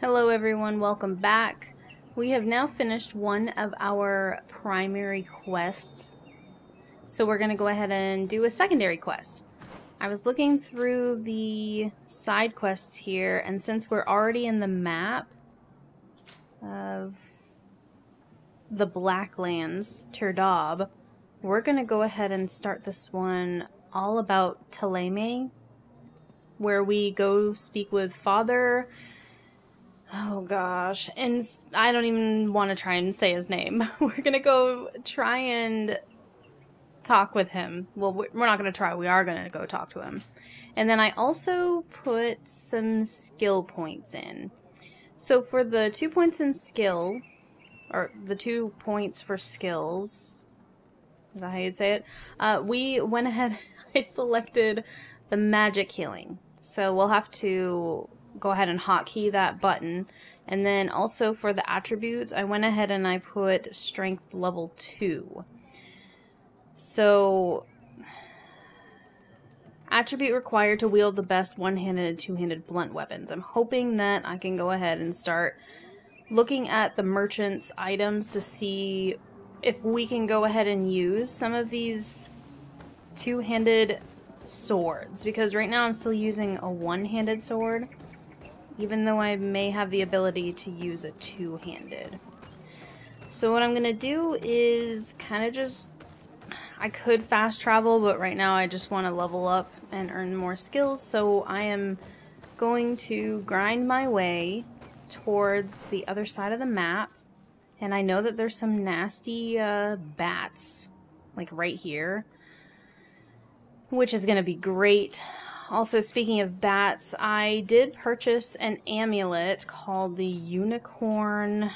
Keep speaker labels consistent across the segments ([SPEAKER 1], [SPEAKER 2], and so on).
[SPEAKER 1] Hello everyone, welcome back. We have now finished one of our primary quests, so we're going to go ahead and do a secondary quest. I was looking through the side quests here, and since we're already in the map of the Blacklands, Turdob, we're going to go ahead and start this one all about Taleme, where we go speak with Father... Oh gosh, and I don't even want to try and say his name. We're gonna go try and talk with him. Well, we're not gonna try, we are gonna go talk to him. And then I also put some skill points in. So for the 2 points in skill, or the 2 points for skills, is that how you'd say it? We went ahead, I selected the magic healing. So we'll have to go ahead and hotkey that button. And then also for the attributes, I went ahead and I put strength level 2. So attribute required to wield the best one-handed and two-handed blunt weapons. I'm hoping that I can go ahead and start looking at the merchant's items to see if we can go ahead and use some of these two-handed swords, because right now I'm still using a one-handed sword, even though I may have the ability to use a two-handed. So what I'm gonna do is kind of just, I could fast travel, but right now I just want to level up and earn more skills, so I am going to grind my way towards the other side of the map. And I know that there's some nasty bats, like right here, which is gonna be great. Also, speaking of bats, I did purchase an amulet called the Unicorn...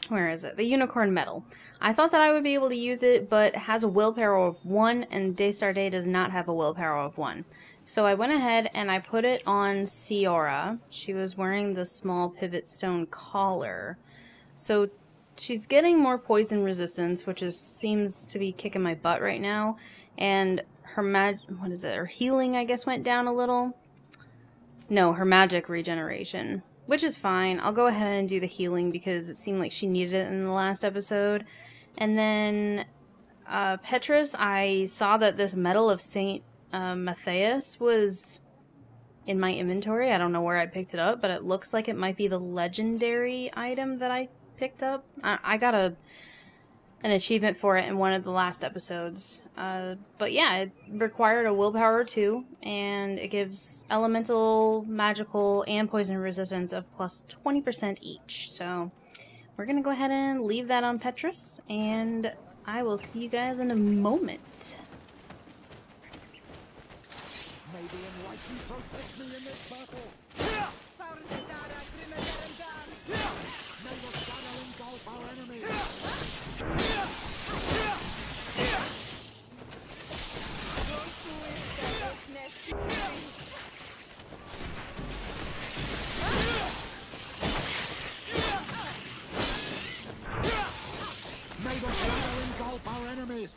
[SPEAKER 1] Where is it? The Unicorn Medal. I thought that I would be able to use it, but it has a willpower of 1, and Destarde does not have a willpower of 1. So I went ahead and I put it on Ciora. She was wearing the small pivot stone collar. So she's getting more poison resistance, which seems to be kicking my butt right now. And her her healing, I guess, went down a little. No, her magic regeneration, which is fine. I'll go ahead and do the healing because it seemed like she needed it in the last episode. And then Petrus, I saw that this Medal of Saint Matthias was in my inventory. I don't know where I picked it up, but it looks like it might be the legendary item that I picked up. I got an achievement for it in one of the last episodes. But yeah, it required a willpower 2, and it gives elemental, magical, and poison resistance of plus 20% each. So we're gonna go ahead and leave that on Petrus, and I will see you guys in a moment.
[SPEAKER 2] May the enlightened protect me in this battle. May the shadow engulf our enemies. May the shadow engulf our enemies.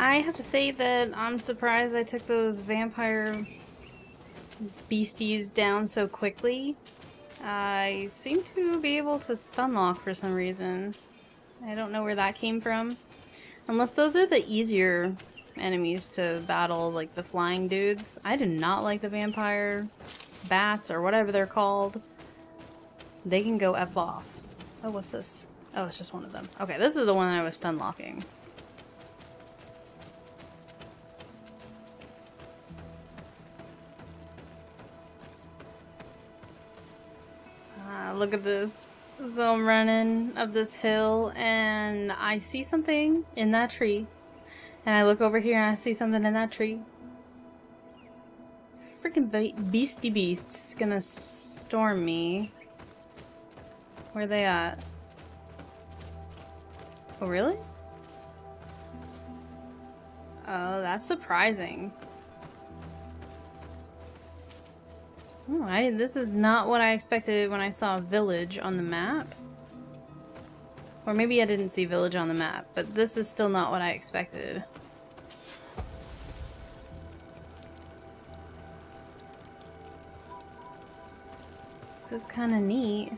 [SPEAKER 1] I have to say that I'm surprised I took those vampire beasties down so quickly. I seem to be able to stun lock for some reason. I don't know where that came from. Unless those are the easier enemies to battle, like the flying dudes. I do not like the vampire bats or whatever they're called. They can go F off. Oh, what's this? Oh, it's just one of them. Okay, this is the one I was stun locking. Look at this. So I'm running up this hill and I see something in that tree. And I look over here and I see something in that tree. Freaking beastie beasts gonna storm me. Where are they at? Oh, really? Oh, that's surprising. Oh, this is not what I expected when I saw village on the map. Or maybe I didn't see village on the map, but this is still not what I expected. This is kind of neat.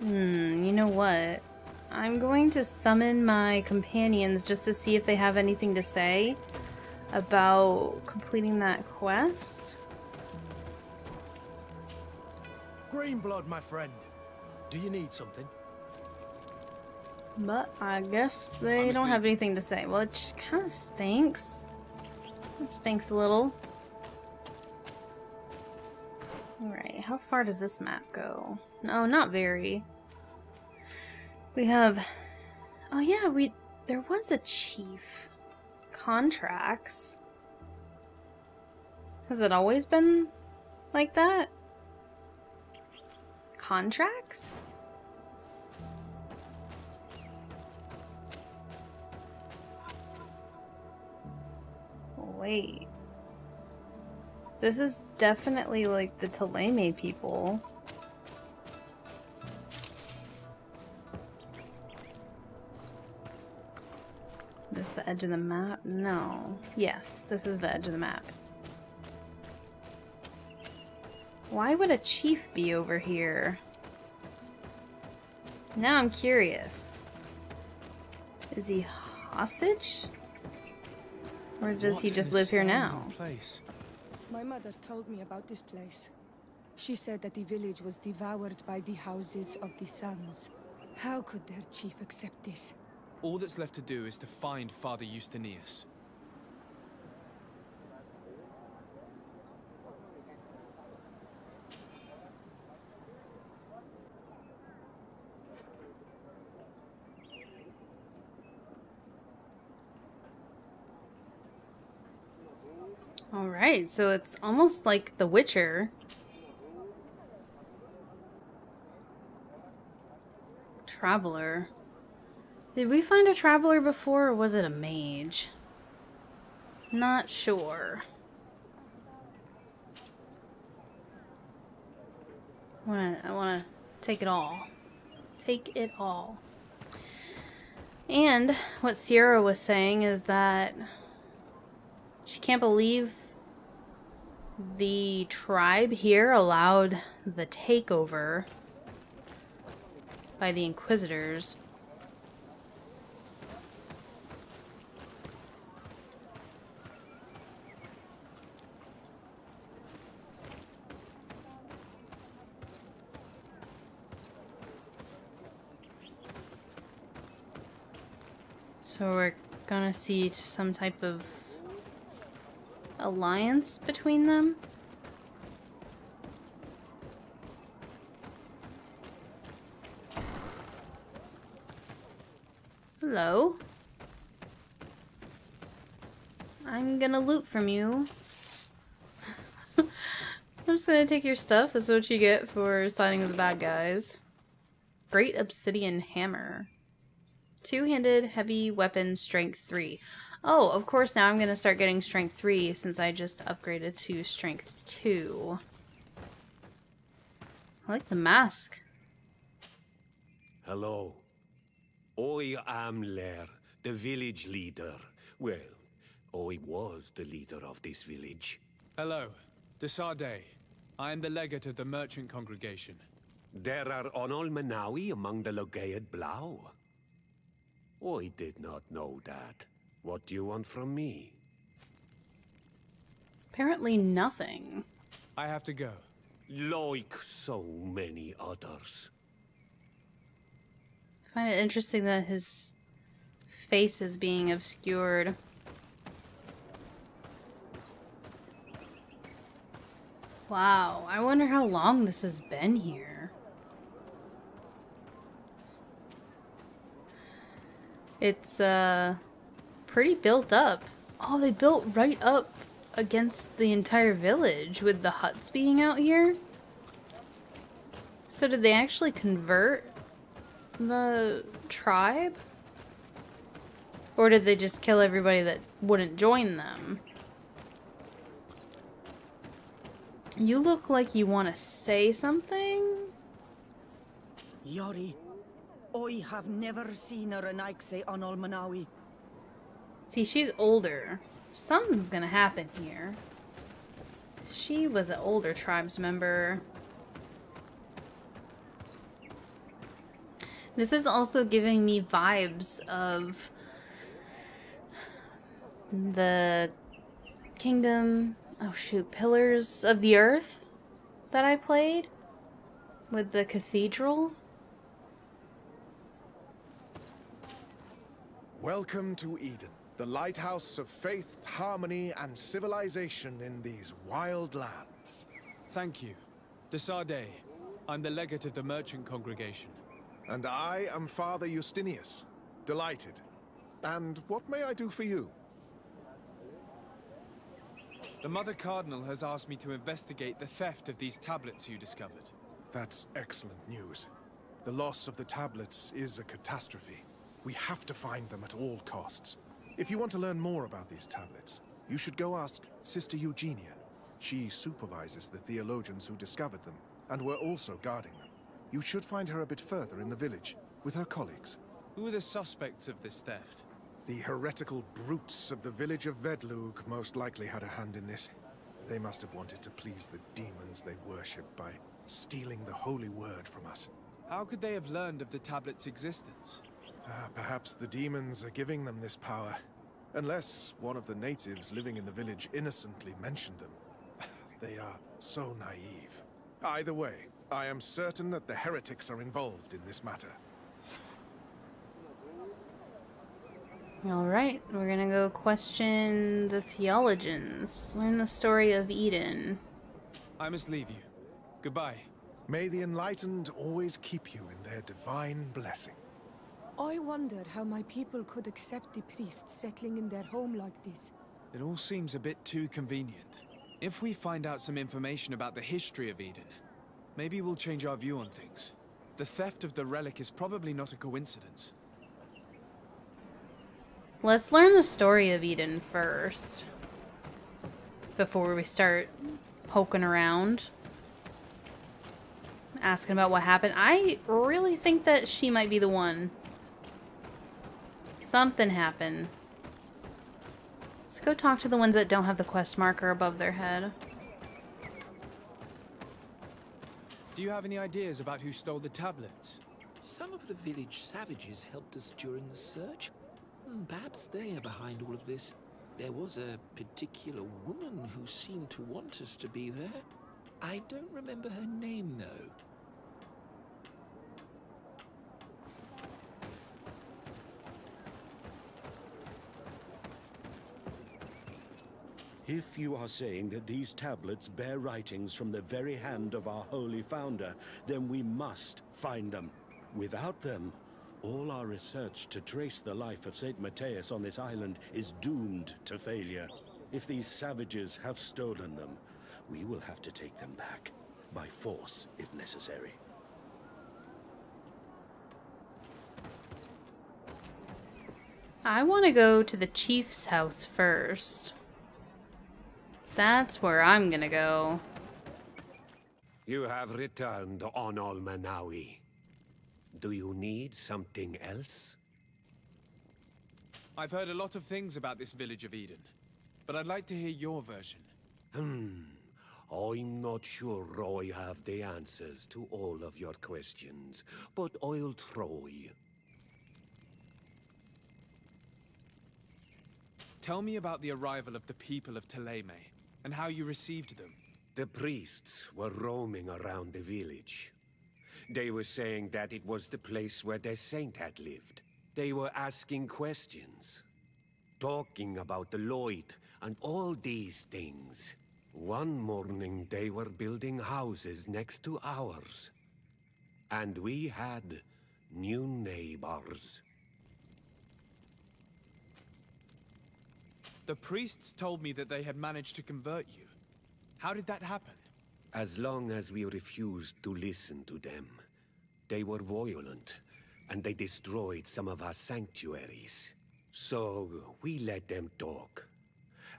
[SPEAKER 1] You know what? I'm going to summon my companions just to see if they have anything to say about completing that quest.
[SPEAKER 2] Greenblood, my friend. Do you need something?
[SPEAKER 1] But I guess they don't have anything to say. Well, it just kind of stinks. It stinks a little. Alright, how far does this map go? No, not very. We have... Oh yeah, there was a chief. Contracts. Has it always been like that? Contracts? Wait. This is definitely like the Taleme people. This is the edge of the map? No. Yes, this is the edge of the map. Why would a chief be over here? Now I'm curious. Is he hostage? Or does he just live here now?
[SPEAKER 3] My mother told me about this place. She said that the village was devoured by the houses of the sons. How could their chief accept this?
[SPEAKER 4] All that's left to do is to find Father Justinius.
[SPEAKER 1] Alright, so it's almost like The Witcher. Traveler. Did we find a traveler before, or was it a mage? Not sure. I wanna take it all. Take it all. And what Sierra was saying is that she can't believe the tribe here allowed the takeover by the Inquisitors. So we're gonna see some type of alliance between them? Hello? I'm gonna loot from you. I'm just gonna take your stuff. That's what you get for siding with the bad guys. Great obsidian hammer. Two-handed heavy weapon, strength 3. Oh, of course now I'm going to start getting strength 3 since I just upgraded to strength 2. I like the mask.
[SPEAKER 5] Hello. I am Lair, the village leader. Well, I was the leader of this village.
[SPEAKER 4] Hello, Desade. I am the legate of the merchant congregation.
[SPEAKER 5] There are Onol Manawi among the Logead Blau. I did not know that. What do you want from me?
[SPEAKER 1] Apparently nothing.
[SPEAKER 4] I have to go.
[SPEAKER 5] Like so many others.
[SPEAKER 1] I find it interesting that his face is being obscured. Wow, I wonder how long this has been here. It's, pretty built up. Oh, they built right up against the entire village with the huts being out here. So did they actually convert the tribe? Or did they just kill everybody that wouldn't join them? You look like you want to say something?
[SPEAKER 6] Yori, I have never seen her an Ike on Manawi.
[SPEAKER 1] See, she's older. Something's gonna happen here. She was an older tribes member. This is also giving me vibes of the Kingdom, oh shoot, Pillars of the Earth that I played with the cathedral.
[SPEAKER 2] Welcome to Eden, the lighthouse of faith, harmony, and civilization in these wild lands.
[SPEAKER 4] Thank you. Desade. I'm the legate of the merchant congregation.
[SPEAKER 2] And I am Father Justinius. Delighted. And what may I do for you?
[SPEAKER 4] The Mother Cardinal has asked me to investigate the theft of these tablets you discovered.
[SPEAKER 2] That's excellent news. The loss of the tablets is a catastrophe. We have to find them at all costs. If you want to learn more about these tablets, you should go ask Sister Eugenia. She supervises the theologians who discovered them, and were also guarding them. You should find her a bit further in the village, with her colleagues.
[SPEAKER 4] Who are the suspects of this theft?
[SPEAKER 2] The heretical brutes of the village of Vedlug most likely had a hand in this. They must have wanted to please the demons they worship by stealing the holy word from us.
[SPEAKER 4] How could they have learned of the tablet's existence?
[SPEAKER 2] Perhaps the demons are giving them this power. Unless one of the natives living in the village innocently mentioned them. They are so naive. Either way, I am certain that the heretics are involved in this matter.
[SPEAKER 1] Alright, we're gonna go question the theologians. Learn the story of Eden.
[SPEAKER 4] I must leave you. Goodbye.
[SPEAKER 2] May the enlightened always keep you in their divine blessing.
[SPEAKER 3] I wondered how my people could accept the priests settling in their home like this.
[SPEAKER 4] It all seems a bit too convenient. If we find out some information about the history of Eden, maybe we'll change our view on things. The theft of the relic is probably not a coincidence.
[SPEAKER 1] Let's learn the story of Eden first. Before we start poking around. Asking about what happened. I really think that she might be the one. Something happened. Let's go talk to the ones that don't have the quest marker above their head.
[SPEAKER 4] Do you have any ideas about who stole the tablets?
[SPEAKER 7] Some of the village savages helped us during the search. Perhaps they are behind all of this. There was a particular woman who seemed to want us to be there. I don't remember her name, though.
[SPEAKER 8] If you are saying that these tablets bear writings from the very hand of our holy founder, then we must find them. Without them, all our research to trace the life of Saint Matthias on this island is doomed to failure. If these savages have stolen them, we will have to take them back, by force if necessary.
[SPEAKER 1] I want to go to the chief's house first. That's where I'm gonna go.
[SPEAKER 5] You have returned on Manawi. Do you need something else?
[SPEAKER 4] I've heard a lot of things about this village of Eden, but I'd like to hear your version.
[SPEAKER 5] I'm not sure I have the answers to all of your questions, but I'll try.
[SPEAKER 4] Tell me about the arrival of the people of Teleme, and how you received them.
[SPEAKER 5] The priests were roaming around the village. They were saying that it was the place where their saint had lived. They were asking questions, talking about the Lloyd and all these things. One morning they were building houses next to ours. And we had new neighbors.
[SPEAKER 4] The priests told me that they had managed to convert you. How did that happen?
[SPEAKER 5] As long as we refused to listen to them, they were violent, and they destroyed some of our sanctuaries. So we let them talk.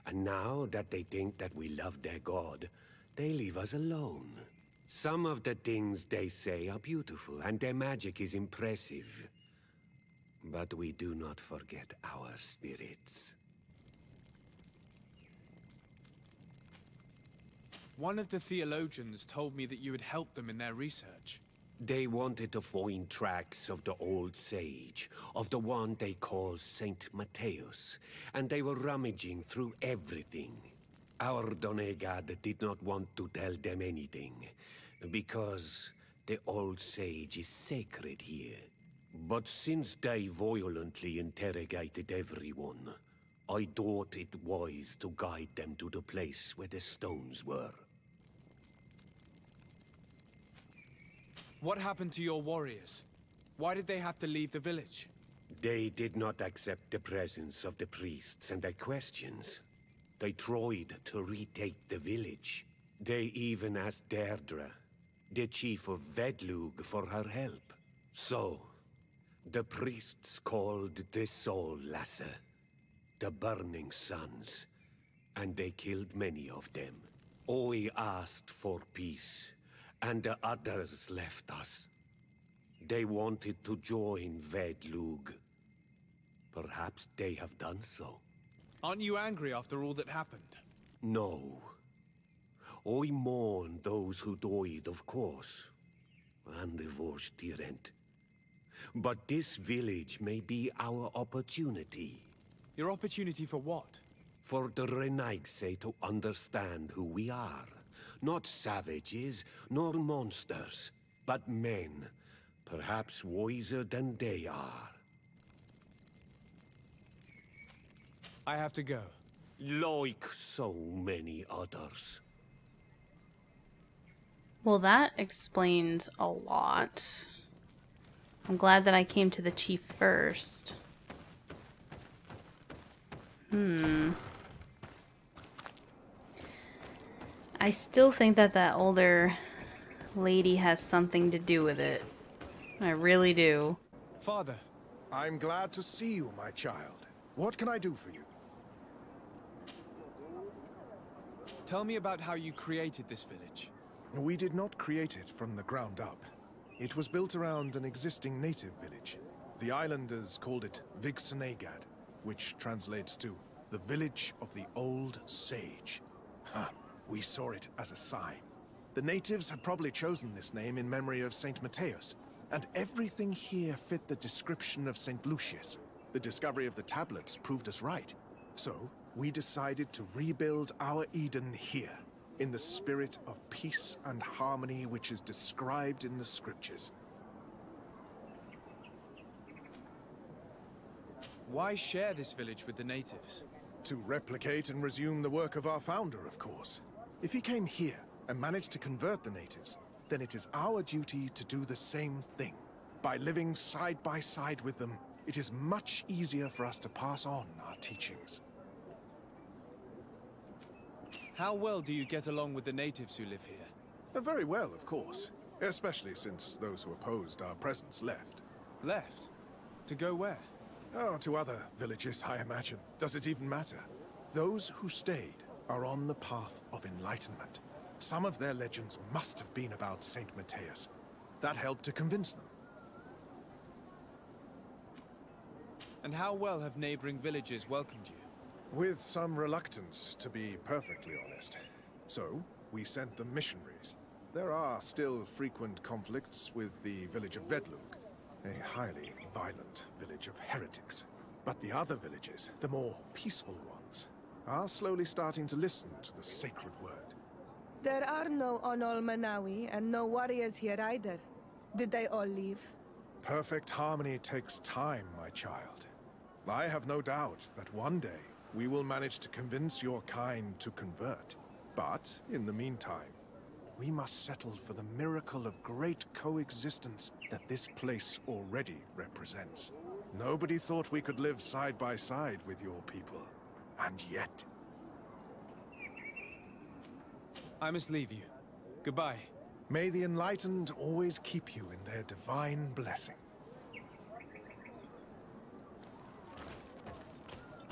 [SPEAKER 5] And now that they think that we love their god, they leave us alone. Some of the things they say are beautiful, and their magic is impressive. But we do not forget our spirits.
[SPEAKER 4] One of the theologians told me that you had helped them in their research.
[SPEAKER 5] They wanted to find tracks of the old sage, of the one they call Saint Matthäus, and they were rummaging through everything. Our Donegad did not want to tell them anything, because the old sage is sacred here. But since they violently interrogated everyone, I thought it wise to guide them to the place where the stones were.
[SPEAKER 4] What happened to your warriors? Why did they have to leave the village?
[SPEAKER 5] They did not accept the presence of the priests and their questions. They tried to retake the village. They even asked Deirdre, the chief of Vedlug, for her help. So, the priests called the Soul Lasser, the Burning Suns, and they killed many of them. I asked for peace, and the others left us. They wanted to join Vedlug. Perhaps they have done so.
[SPEAKER 4] Aren't you angry after all that happened?
[SPEAKER 5] No. I mourn those who died, of course, and the Vorstyrent. But this village may be our opportunity.
[SPEAKER 4] Your opportunity for what?
[SPEAKER 5] For the Renaigse to understand who we are. Not savages, nor monsters, but men, perhaps wiser than they are.
[SPEAKER 4] I have to go.
[SPEAKER 5] Like so many others.
[SPEAKER 1] Well, that explains a lot. I'm glad that I came to the chief first. I still think that that older lady has something to do with it. I really do.
[SPEAKER 4] Father.
[SPEAKER 2] I'm glad to see you, my child. What can I do for you?
[SPEAKER 4] Tell me about how you created this village.
[SPEAKER 2] We did not create it from the ground up. It was built around an existing native village. The islanders called it Vigsenegad, which translates to the village of the old sage. We saw it as a sign. The natives had probably chosen this name in memory of Saint Matthäus, and everything here fit the description of Saint Lucius. The discovery of the tablets proved us right. So, we decided to rebuild our Eden here, in the spirit of peace and harmony which is described in the scriptures.
[SPEAKER 4] Why share this village with the natives?
[SPEAKER 2] To replicate and resume the work of our founder, of course. If he came here and managed to convert the natives, then it is our duty to do the same thing. By living side by side with them, it is much easier for us to pass on our teachings.
[SPEAKER 4] How well do you get along with the natives who live here?
[SPEAKER 2] Very well, of course. Especially since those who opposed our presence left.
[SPEAKER 4] Left? To go where?
[SPEAKER 2] Oh, to other villages, I imagine. Does it even matter? Those who stayed are on the path of enlightenment. Some of their legends must have been about Saint Matthäus. That helped to convince them.
[SPEAKER 4] And how well have neighboring villages welcomed you?
[SPEAKER 2] With some reluctance, to be perfectly honest. So, we sent them missionaries. There are still frequent conflicts with the village of Vedlug, a highly violent village of heretics. But the other villages, the more peaceful ones, are slowly starting to listen to the sacred word.
[SPEAKER 3] There are no Onol Manawi and no warriors here either. Did they all leave?
[SPEAKER 2] Perfect harmony takes time, my child. I have no doubt that one day we will manage to convince your kind to convert. But, in the meantime, we must settle for the miracle of great coexistence that this place already represents. Nobody thought we could live side by side with your people. And yet...
[SPEAKER 4] I must leave you. Goodbye.
[SPEAKER 2] May the enlightened always keep you in their divine blessing.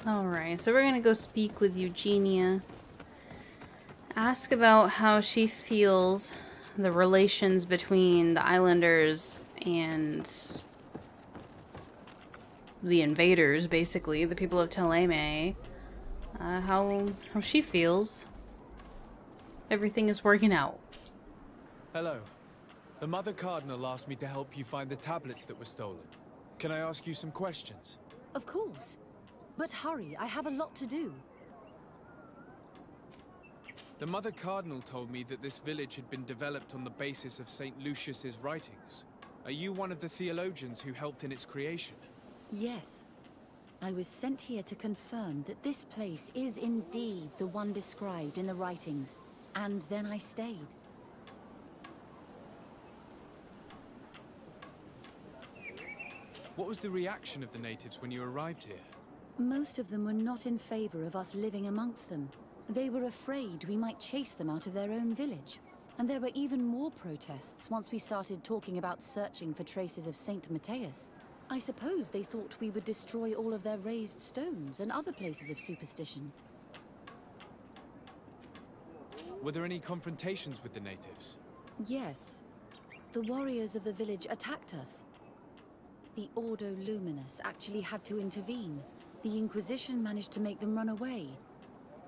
[SPEAKER 1] Alright, so we're gonna go speak with Eugenia. Ask about how she feels the relations between the islanders and the invaders, basically, the people of Teleme. How she feels. Everything is working out.
[SPEAKER 4] Hello. The Mother Cardinal asked me to help you find the tablets that were stolen. Can I ask you some questions?
[SPEAKER 9] Of course. But hurry, I have a lot to do.
[SPEAKER 4] The Mother Cardinal told me that this village had been developed on the basis of St. Lucius's writings. Are you one of the theologians who helped in its creation?
[SPEAKER 9] Yes. I was sent here to confirm that this place is indeed the one described in the writings, and then I stayed.
[SPEAKER 4] What was the reaction of the natives when you arrived here?
[SPEAKER 9] Most of them were not in favor of us living amongst them. They were afraid we might chase them out of their own village. And there were even more protests once we started talking about searching for traces of Saint Matthias. I suppose they thought we would destroy all of their raised stones and other places of superstition.
[SPEAKER 4] Were there any confrontations with the natives?
[SPEAKER 9] Yes. The warriors of the village attacked us. The Ordo Luminous actually had to intervene. The Inquisition managed to make them run away.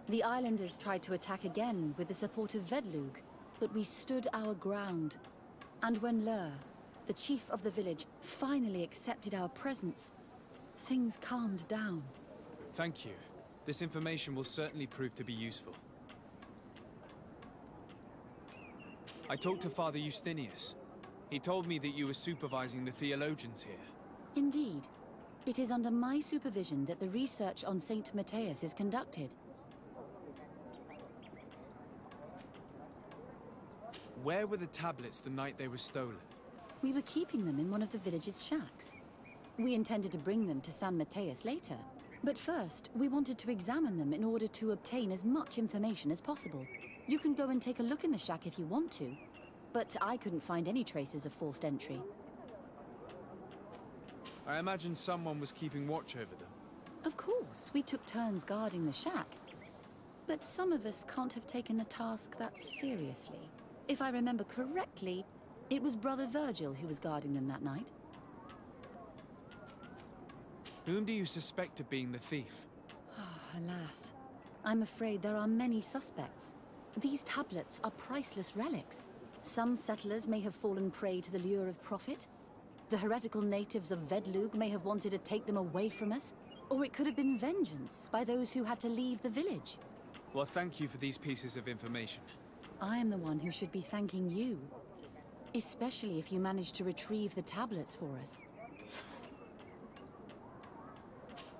[SPEAKER 9] The islanders tried to attack again with the support of Vedlug, but we stood our ground. And when Lur, the chief of the village, finally accepted our presence, things calmed down.
[SPEAKER 4] Thank you. This information will certainly prove to be useful. I talked to Father Justinius. He told me that you were supervising the theologians here.
[SPEAKER 9] Indeed. It is under my supervision that the research on Saint Matthias is conducted.
[SPEAKER 4] Where were the tablets the night they were stolen?
[SPEAKER 9] We were keeping them in one of the village's shacks. We intended to bring them to San Matthias later. But first, we wanted to examine them in order to obtain as much information as possible. You can go and take a look in the shack if you want to, but I couldn't find any traces of forced entry.
[SPEAKER 4] I imagine someone was keeping watch over them.
[SPEAKER 9] Of course, we took turns guarding the shack. But some of us can't have taken the task that seriously. If I remember correctly, it was Brother Virgil who was guarding them that night.
[SPEAKER 4] Whom do you suspect of being the thief?
[SPEAKER 9] Alas, I'm afraid there are many suspects. These tablets are priceless relics. Some settlers may have fallen prey to the lure of profit. The heretical natives of Vedlug may have wanted to take them away from us. Or it could have been vengeance by those who had to leave the village.
[SPEAKER 4] Well, thank you for these pieces of information.
[SPEAKER 9] I am the one who should be thanking you. Especially if you managed to retrieve the tablets for us.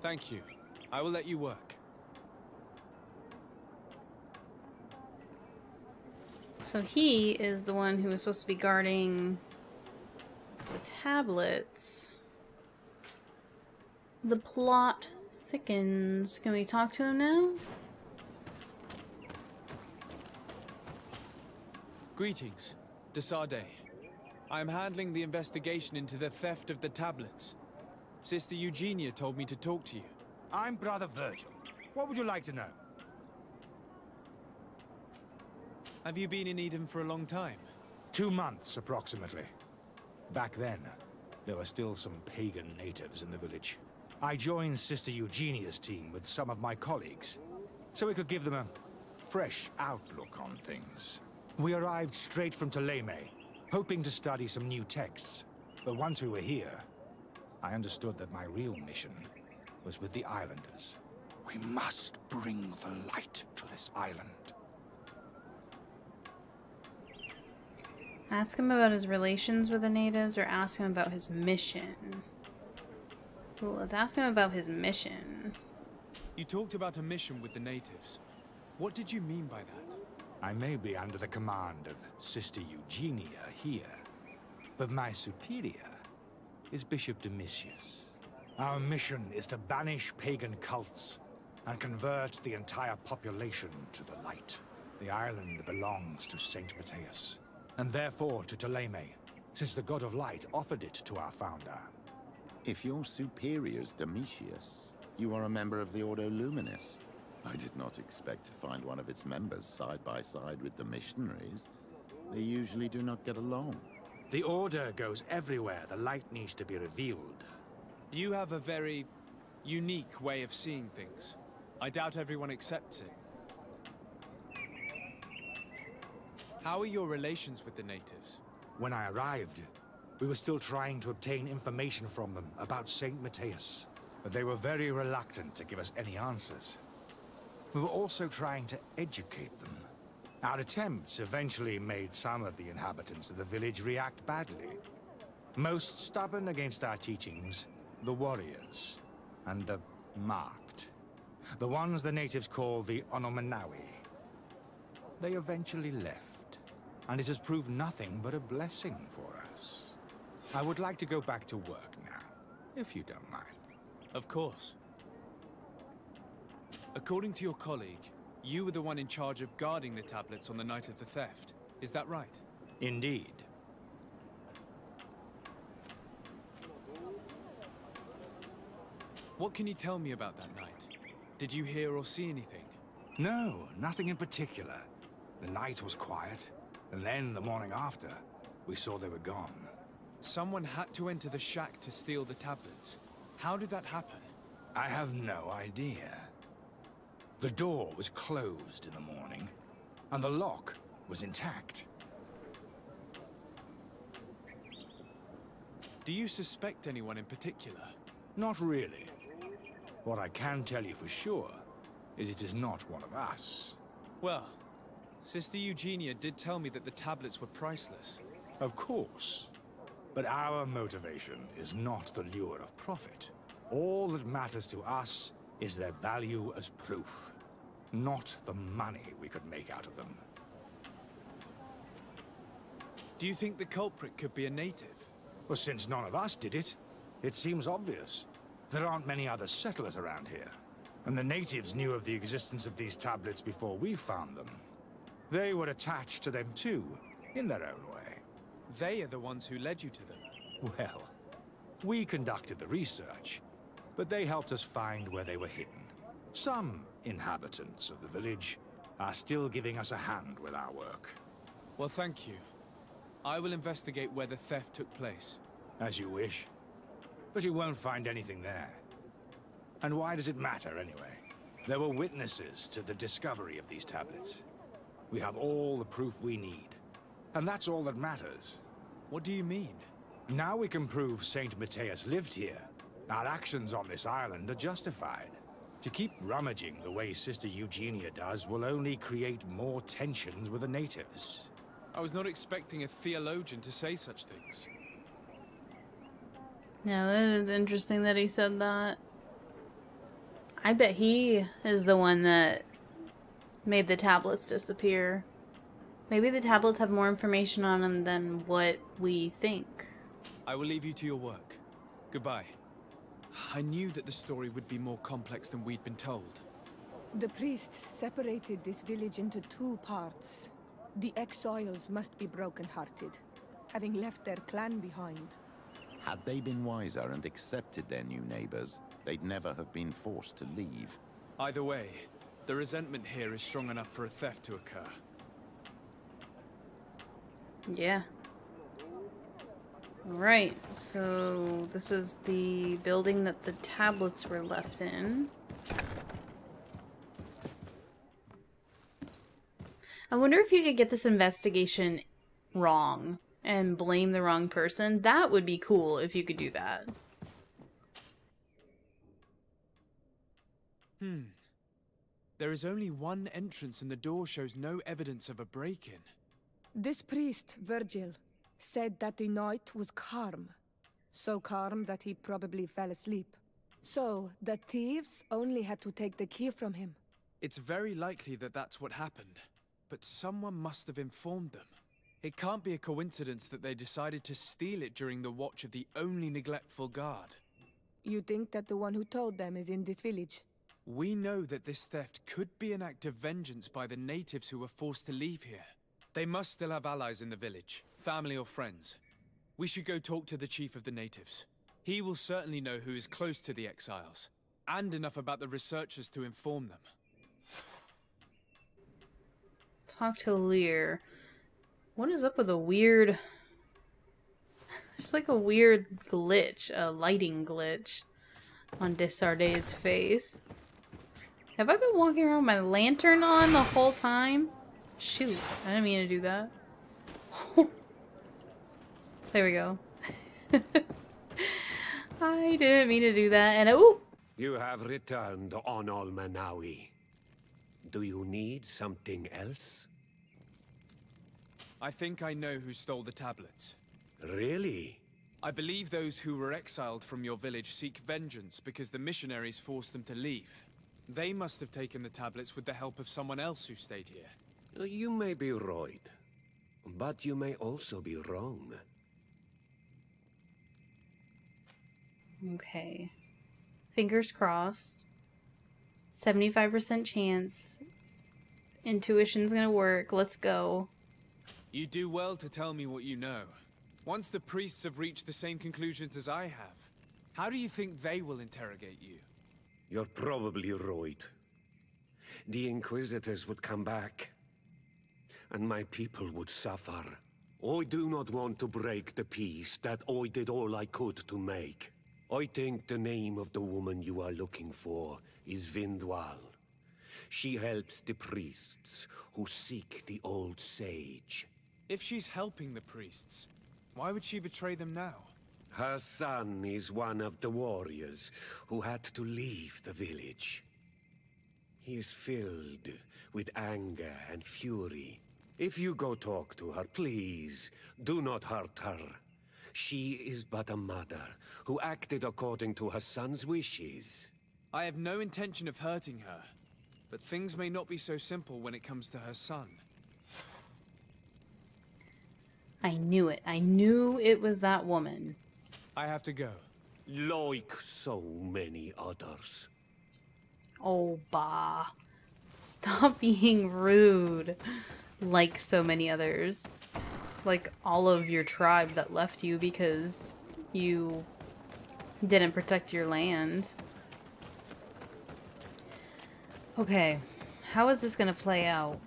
[SPEAKER 4] Thank you. I will let you work.
[SPEAKER 1] So he is the one who was supposed to be guarding the tablets. The plot thickens. Can we talk to him now?
[SPEAKER 4] Greetings. Desade. I am handling the investigation into the theft of the tablets. Sister Eugenia told me to talk to you.
[SPEAKER 10] I'm Brother Virgil. What would you like to know?
[SPEAKER 4] Have you been in Eden for a long time?
[SPEAKER 10] 2 months, approximately. Back then, there were still some pagan natives in the village. I joined Sister Eugenia's team with some of my colleagues, so we could give them a fresh outlook on things. We arrived straight from Teleme, hoping to study some new texts. But once we were here, I understood that my real mission was with the islanders. We must bring the light to this island.
[SPEAKER 1] Ask him about his relations with the natives or ask him about his mission? Well, let's ask him about his mission.
[SPEAKER 4] You talked about a mission with the natives. What did you mean by that?
[SPEAKER 10] I may be under the command of Sister Eugenia here, but my superior is Bishop Domitius. Our mission is to banish pagan cults and convert the entire population to the light. The island belongs to Saint Matthias, and therefore to Teleme, since the God of Light offered it to our founder.
[SPEAKER 11] If your superior's Domitius, You are a member of the Ordo Luminis. I did not expect to find one of its members side by side with the missionaries. They usually do not get along.
[SPEAKER 10] The Order goes everywhere the light needs to be revealed.
[SPEAKER 4] You have a very unique way of seeing things. I doubt everyone accepts it. How are your relations with the natives?
[SPEAKER 10] When I arrived, we were still trying to obtain information from them about St. Matthias, but they were very reluctant to give us any answers. We were also trying to educate them. Our attempts eventually made some of the inhabitants of the village react badly. Most stubborn against our teachings, the warriors, and the marked. The ones the natives call the Onomanawi. They eventually left, and it has proved nothing but a blessing for us. I would like to go back to work now, if you don't mind.
[SPEAKER 4] Of course. According to your colleague, you were the one in charge of guarding the tablets on the night of the theft. Is that right?
[SPEAKER 10] Indeed.
[SPEAKER 4] What can you tell me about that night? Did you hear or see anything?
[SPEAKER 10] No, nothing in particular. The night was quiet, and then the morning after, we saw they were gone.
[SPEAKER 4] Someone had to enter the shack to steal the tablets. How did that happen?
[SPEAKER 10] I have no idea. The door was closed in the morning, and the lock was intact.
[SPEAKER 4] Do you suspect anyone in particular?
[SPEAKER 10] Not really. What I can tell you for sure is it is not one of us.
[SPEAKER 4] Well, Sister Eugenia did tell me that the tablets were priceless.
[SPEAKER 10] Of course. But our motivation is not the lure of profit. All that matters to us is their value as proof, not the money we could make out of them.
[SPEAKER 4] Do you think the culprit could be a native?
[SPEAKER 10] Well, since none of us did it, it seems obvious. There aren't many other settlers around here, and the natives knew of the existence of these tablets before we found them. They were attached to them too, in their own way.
[SPEAKER 4] They are the ones who led you to them.
[SPEAKER 10] Well, we conducted the research, but they helped us find where they were hidden. Some inhabitants of the village are still giving us a hand with our work.
[SPEAKER 4] Well, thank you. I will investigate where the theft took place.
[SPEAKER 10] As you wish. But you won't find anything there. And why does it matter, anyway? There were witnesses to the discovery of these tablets. We have all the proof we need. And that's all that matters.
[SPEAKER 4] What do you mean?
[SPEAKER 10] Now we can prove Saint Matthias lived here. Our actions on this island are justified. To keep rummaging the way Sister Eugenia does will only create more tensions with the natives.
[SPEAKER 4] I was not expecting a theologian to say such things.
[SPEAKER 1] Yeah, that is interesting that he said that. I bet he is the one that made the tablets disappear. Maybe the tablets have more information on them than what we think.
[SPEAKER 4] I will leave you to your work. Goodbye. I knew that the story would be more complex than we'd been told.
[SPEAKER 3] The priests separated this village into two parts. The exiles must be broken-hearted, having left their clan behind.
[SPEAKER 11] Had they been wiser and accepted their new neighbors, they'd never have been forced to leave.
[SPEAKER 4] Either way, the resentment here is strong enough for a theft to occur.
[SPEAKER 1] Yeah. Alright, so this is the building that the tablets were left in. I wonder if you could get this investigation wrong and blame the wrong person. That would be cool if you could do that.
[SPEAKER 4] There is only one entrance and the door shows no evidence of a break-in.
[SPEAKER 3] This priest, Virgil, said that the night was calm. So calm that he probably fell asleep. So, the thieves only had to take the key from him.
[SPEAKER 4] It's very likely that that's what happened, but someone must have informed them. It can't be a coincidence that they decided to steal it during the watch of the only neglectful guard.
[SPEAKER 3] You think that the one who told them is in this village?
[SPEAKER 4] We know that this theft could be an act of vengeance by the natives who were forced to leave here. They must still have allies in the village, family or friends. We should go talk to the chief of the natives. He will certainly know who is close to the exiles. and enough about the researchers to inform them.
[SPEAKER 1] Talk to Lear. What is up with a weird... There's like a weird glitch, a lighting glitch on Desarde's face. Have I been walking around with my lantern on the whole time? Shoot, I didn't mean to do that. There we go. I didn't mean to do that, and ooh!
[SPEAKER 5] You have returned on Almanawi. Do you need something else?
[SPEAKER 4] I think I know who stole the tablets.
[SPEAKER 5] Really?
[SPEAKER 4] I believe those who were exiled from your village seek vengeance because the missionaries forced them to leave. They must have taken the tablets with the help of someone else who stayed here.
[SPEAKER 5] You may be right, but you may also be wrong.
[SPEAKER 1] Okay. Fingers crossed. 75% chance. Intuition's gonna work. Let's go.
[SPEAKER 4] You do well to tell me what you know. Once the priests have reached the same conclusions as I have, how do you think they will interrogate you?
[SPEAKER 5] You're probably right. The Inquisitors would come back, and my people would suffer. I do not want to break the peace that I did all I could to make. I think the name of the woman you are looking for is Vindwal. She helps the priests who seek the old sage.
[SPEAKER 4] If she's helping the priests, why would she betray them now?
[SPEAKER 5] Her son is one of the warriors who had to leave the village. He is filled with anger and fury. If you go talk to her, please, do not hurt her. She is but a mother who acted according to her son's wishes.
[SPEAKER 4] I have no intention of hurting her, but things may not be so simple when it comes to her son.
[SPEAKER 1] I knew it. I knew it was that woman.
[SPEAKER 4] I have to go.
[SPEAKER 5] Like so many others.
[SPEAKER 1] Oh, bah. Stop being rude. Like so many others. Like all of your tribe that left you because you didn't protect your land. Okay. How is this gonna play out?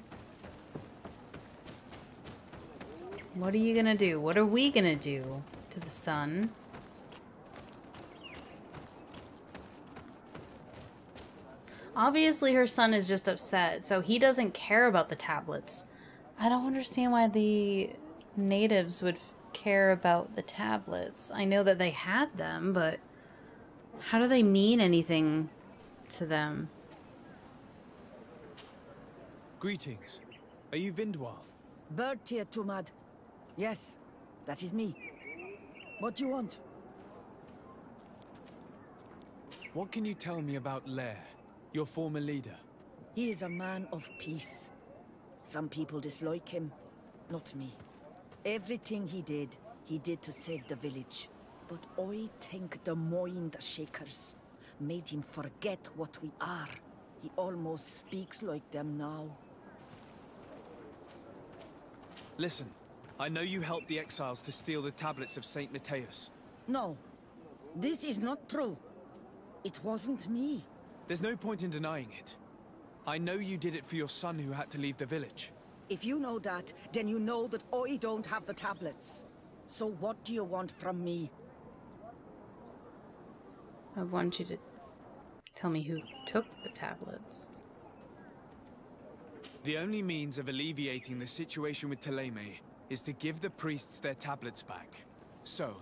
[SPEAKER 1] What are you gonna do? What are we gonna do to the sun? Obviously her son is just upset, so he doesn't care about the tablets. I don't understand why the natives would care about the tablets. I know that they had them, but how do they mean anything to them?
[SPEAKER 4] Greetings. Are you Vindwal?
[SPEAKER 6] Bertir Tumad. Yes, that is me. What do you want?
[SPEAKER 4] What can you tell me about Lair, your former leader?
[SPEAKER 6] He is a man of peace. Some people dislike him, not me. Everything he did to save the village. But I think the mind shakers made him forget what we are. He almost speaks like them now.
[SPEAKER 4] Listen, I know you helped the exiles to steal the tablets of Saint Matthias.
[SPEAKER 6] No, this is not true. It wasn't me.
[SPEAKER 4] There's no point in denying it. I know you did it for your son who had to leave the village.
[SPEAKER 6] If you know that, then you know that I don't have the tablets. So what do you want from me?
[SPEAKER 1] I want you to tell me who took the tablets.
[SPEAKER 4] The only means of alleviating the situation with Thélème is to give the priests their tablets back. So,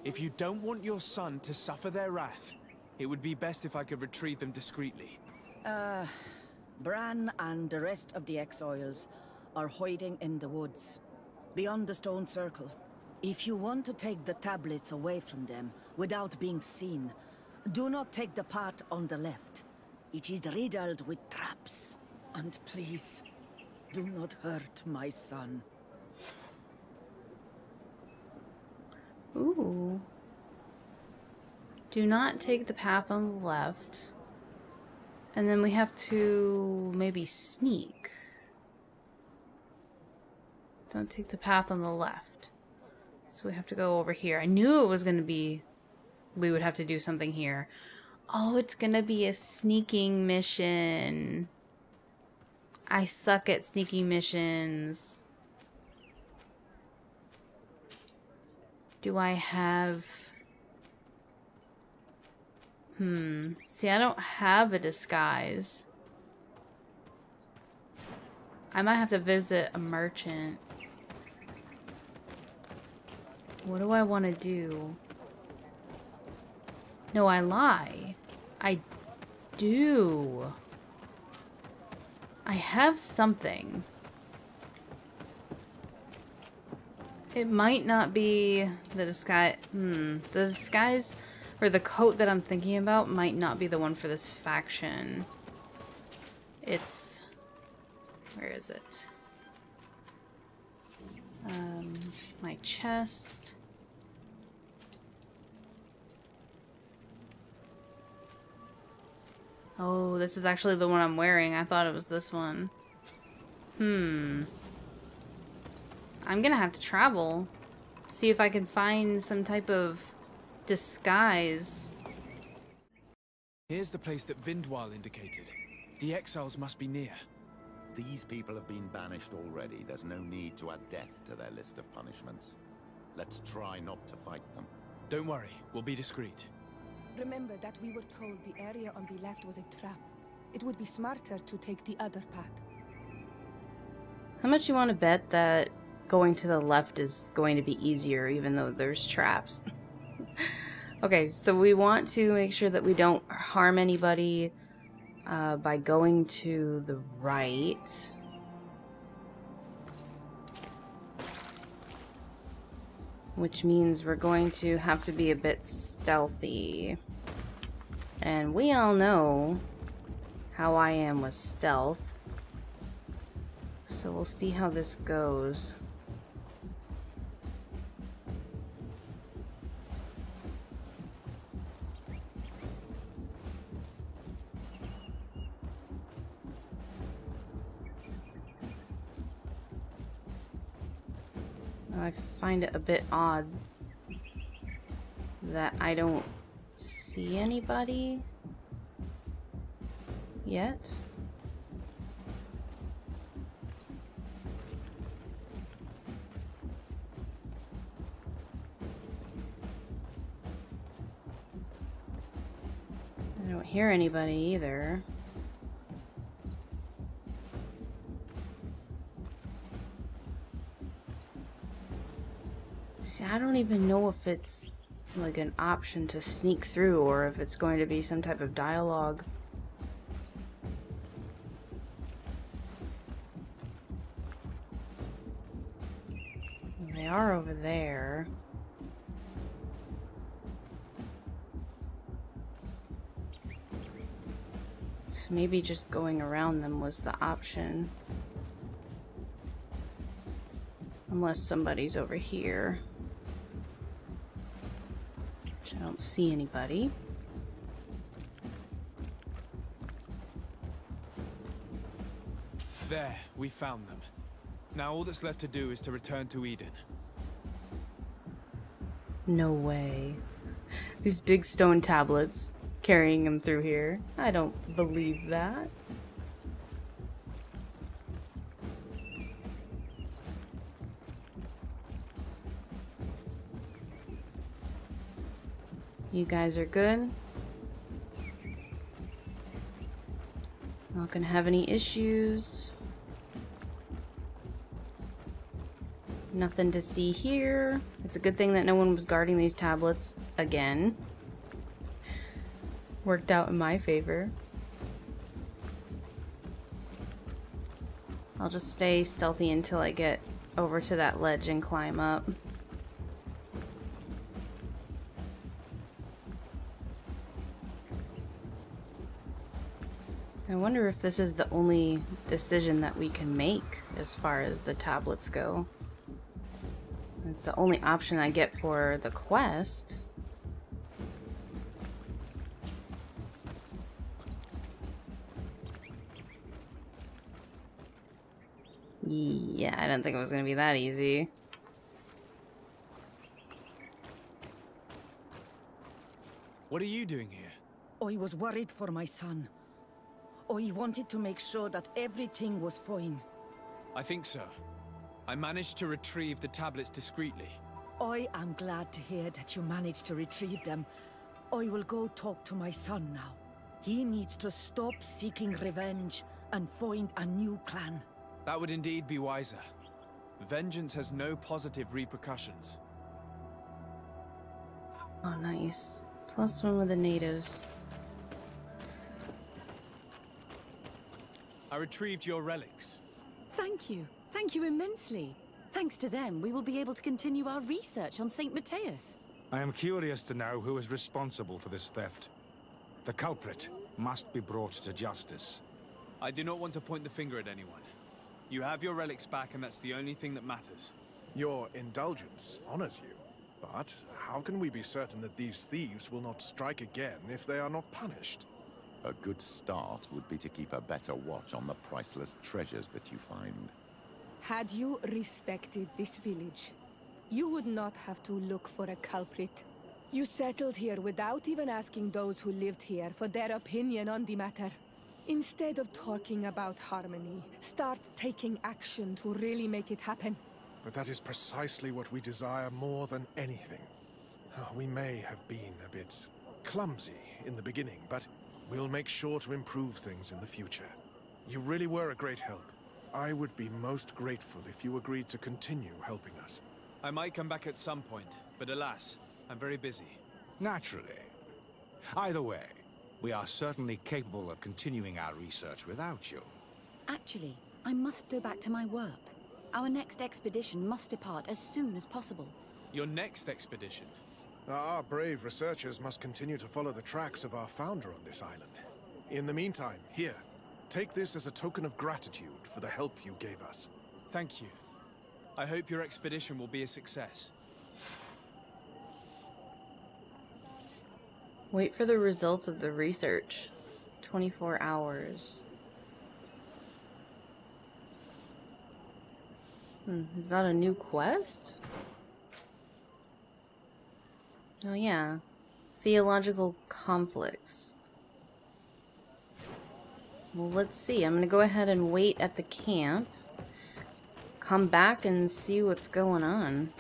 [SPEAKER 4] if you don't want your son to suffer their wrath, it would be best if I could retrieve them discreetly.
[SPEAKER 6] Bran and the rest of the exiles are hiding in the woods, beyond the stone circle. If you want to take the tablets away from them without being seen, do not take the path on the left. It is riddled with traps. And please, do not hurt my son.
[SPEAKER 1] Ooh. Do not take the path on the left. And then we have to maybe sneak. Don't take the path on the left. So we have to go over here. I knew it was going to be... we would have to do something here. Oh, it's gonna be a sneaking mission. I suck at sneaking missions. Do I have... See, I don't have a disguise. I might have to visit a merchant. What do I want to do? No, I lie. I do. I have something. It might not be the disguise. The disguise or the coat that I'm thinking about might not be the one for this faction. It's... Where is it? My chest. Oh, this is actually the one I'm wearing. I thought it was this one. I'm gonna have to travel. See if I can find some type of disguise.
[SPEAKER 4] Here's the place that Vindwal indicated. The exiles must be near.
[SPEAKER 11] These people have been banished already. There's no need to add death to their list of punishments. Let's try not to fight them.
[SPEAKER 4] Don't worry, we'll be discreet.
[SPEAKER 3] Remember that we were told the area on the left was a trap. It would be smarter to take the other path.
[SPEAKER 1] How much you want to bet that going to the left is going to be easier even though there's traps? Okay, so we want to make sure that we don't harm anybody by going to the right. Which means we're going to have to be a bit stealthy. And we all know how I am with stealth. So we'll see how this goes. I find it a bit odd that I don't see anybody yet. I don't hear anybody either. See, I don't even know if it's like an option to sneak through or if it's going to be some type of dialogue. They are over there. So maybe just going around them was the option. Unless somebody's over here. Which I don't see anybody.
[SPEAKER 4] There, we found them. Now all that's left to do is to return to Eden.
[SPEAKER 1] No way. These big stone tablets carrying them through here. I don't believe that. You guys are good? Not gonna have any issues. Nothing to see here. It's a good thing that no one was guarding these tablets again. Worked out in my favor. I'll just stay stealthy until I get over to that ledge and climb up. I wonder if this is the only decision that we can make as far as the tablets go. It's the only option I get for the quest. Yeah, I don't think it was gonna be that easy.
[SPEAKER 4] What are you doing here?
[SPEAKER 6] I was worried for my son. I wanted to make sure that everything was fine.
[SPEAKER 4] I think so. I managed to retrieve the tablets discreetly.
[SPEAKER 6] I am glad to hear that you managed to retrieve them. I will go talk to my son now. He needs to stop seeking revenge and find a new clan.
[SPEAKER 4] That would indeed be wiser. Vengeance has no positive repercussions.
[SPEAKER 1] Oh, nice. +1 with the natives.
[SPEAKER 4] I retrieved your relics.
[SPEAKER 9] Thank you. Thank you immensely. Thanks to them, we will be able to continue our research on St. Matthias.
[SPEAKER 10] I am curious to know who is responsible for this theft. The culprit must be brought to justice.
[SPEAKER 4] I do not want to point the finger at anyone. You have your relics back, and that's the only thing that matters.
[SPEAKER 2] Your indulgence honors you. But how can we be certain that these thieves will not strike again if they are not punished?
[SPEAKER 11] A good start would be to keep a better watch on the priceless treasures that you find.
[SPEAKER 3] Had you respected this village, you would not have to look for a culprit. You settled here without even asking those who lived here for their opinion on the matter. Instead of talking about harmony, start taking action to really make it happen.
[SPEAKER 2] But that is precisely what we desire more than anything. We may have been a bit clumsy in the beginning, but we'll make sure to improve things in the future. You really were a great help. I would be most grateful if you agreed to continue helping us.
[SPEAKER 4] I might come back at some point, but alas, I'm very busy.
[SPEAKER 10] Naturally. Either way, we are certainly capable of continuing our research without you.
[SPEAKER 9] Actually, I must go back to my work. Our next expedition must depart as soon as possible.
[SPEAKER 4] Your next expedition?
[SPEAKER 2] Our brave researchers must continue to follow the tracks of our founder on this island. In the meantime, here, take this as a token of gratitude for the help you gave us.
[SPEAKER 4] Thank you. I hope your expedition will be a success.
[SPEAKER 1] Wait for the results of the research. 24 hours. Is that a new quest? Oh yeah. Theological conflicts. Well, let's see. I'm gonna go ahead and wait at the camp. Come back and see what's going on.